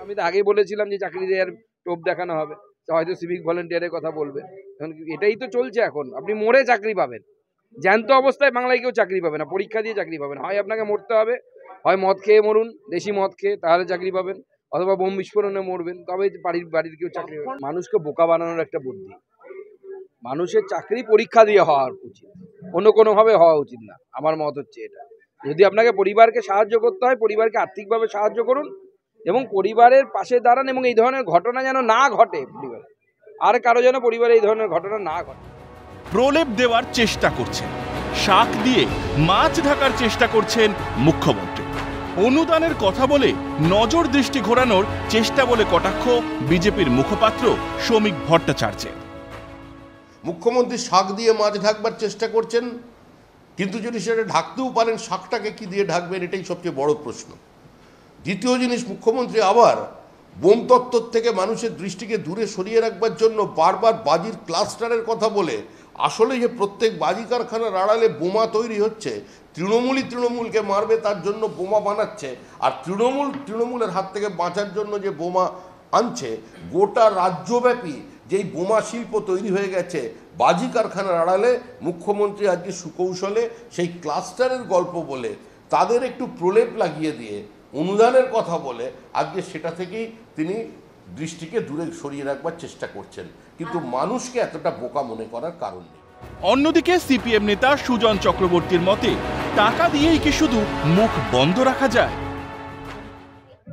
আমি তো আগেই বলেছিলাম যে চাকরি দেওয়ার টোপ দেখানো হবে, হয়তো সিভিক ভলেন্টিয়ারের কথা বলবে। এখন এটাই তো চলছে। এখন আপনি মরে চাকরি পাবেন, জ্যান্ত অবস্থায় বাংলায় কেউ চাকরি পাবে না, পরীক্ষা দিয়ে চাকরি পাবেন। হয় আপনাকে মরতে হবে, হয় মদ খেয়ে মরুন, দেশি মদ খেয়ে, তাহলে চাকরি পাবেন, অথবা বোম বিস্ফোরণে মরবেন, তবে বাড়ির কেউ চাকরি পাবে। মানুষকে বোকা বানানোর একটা বুদ্ধি। মানুষের চাকরি পরীক্ষা দিয়ে হওয়া উচিত, অন্য কোনোভাবে হওয়া উচিত না। আমার মত হচ্ছে এটা। যদি আপনাকে পরিবারকে সাহায্য করতে হয়, পরিবারকে আর্থিকভাবে সাহায্য করুন এবং পরিবারের পাশে দাঁড়ান, এবং এই ধরনের ঘটনা যেন না ঘটে পরিবারে, আর কারো যেন পরিবারে এই ধরনের ঘটনা না ঘটে। প্রলেপ দেওয়ার চেষ্টা করছেন, শাক দিয়ে মাছ ঢাকার চেষ্টা করছেন মুখ্যমন্ত্রী। অনুদানের কথা বলে নজর দৃষ্টি ঘোরানোর চেষ্টা বলে কটাক্ষ বিজেপির মুখপাত্র শ্রমিক ভট্টাচার্যের। মুখ্যমন্ত্রী শাক দিয়ে মাছ ঢাকবার চেষ্টা করছেন, কিন্তু যদি সেটা ঢাকতেও পারেন, শাকটাকে কি দিয়ে ঢাকবেন, এটাই সবচেয়ে বড় প্রশ্ন। দ্বিতীয় জিনিস, মুখ্যমন্ত্রী আবার বোম তত্ত্ব থেকে মানুষের দৃষ্টিকে দূরে সরিয়ে রাখবার জন্য বারবার বাজির ক্লাস্টারের কথা বলে, আসলে যে প্রত্যেক বাজি কারখানার আড়ালে বোমা তৈরি হচ্ছে, তৃণমূলকে মারবে তার জন্য বোমা বানাচ্ছে, আর তৃণমূলের হাত থেকে বাঁচার জন্য যে বোমা আনছে, গোটা রাজ্যব্যাপী যেই বোমা শিল্প তৈরি হয়ে গেছে বাজি কারখানার আড়ালে, মুখ্যমন্ত্রী আজকে সুকৌশলে সেই ক্লাস্টারের গল্প বলে, তাদের একটু প্রলেপ লাগিয়ে দিয়ে, অনুদানের কথা বলে আজকে সেটা থেকেই তিনি দৃষ্টিকে দূরে সরিয়ে রাখবার চেষ্টা করছেন। কিন্তু মানুষকে এতটা বোকা মনে করার কারণ নেই। অন্যদিকে সিপিএম নেতা সুজন চক্রবর্তীর মতে, টাকা দিয়েই কি শুধু মুখ বন্ধ রাখা যায়?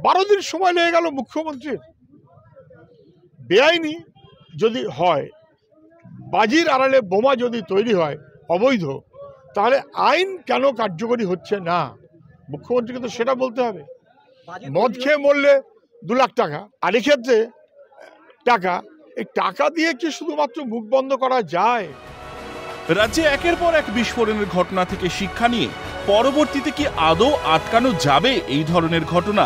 12 দিন সময় লেগে গেল মুখ্যমন্ত্রীর। বেআইনি যদি হয়, বাজির আড়ালে বোমা যদি তৈরি হয় অবৈধ, তাহলে আইন কেন কার্যকরী হচ্ছে না? মুখ্যমন্ত্রীকে তো সেটা বলতে হবে। মদ খেয়ে মরলে 2 লাখ টাকা, আর এক্ষেত্রে টাকা, এই টাকা দিয়ে কি শুধুমাত্র মুখ বন্ধ করা যায়? রাজ্যে একের পর এক বিস্ফোরণের ঘটনা থেকে শিক্ষা নিয়ে পরবর্তীতে কি আদৌ আটকানো যাবে এই ধরনের ঘটনা,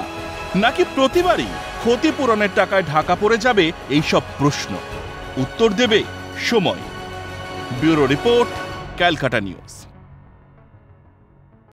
নাকি প্রতিবারই ক্ষতিপূরণের টাকায় ঢাকা পড়ে যাবে এইসব প্রশ্ন? উত্তর দেবে সময়। Bureau report, Calcutta news.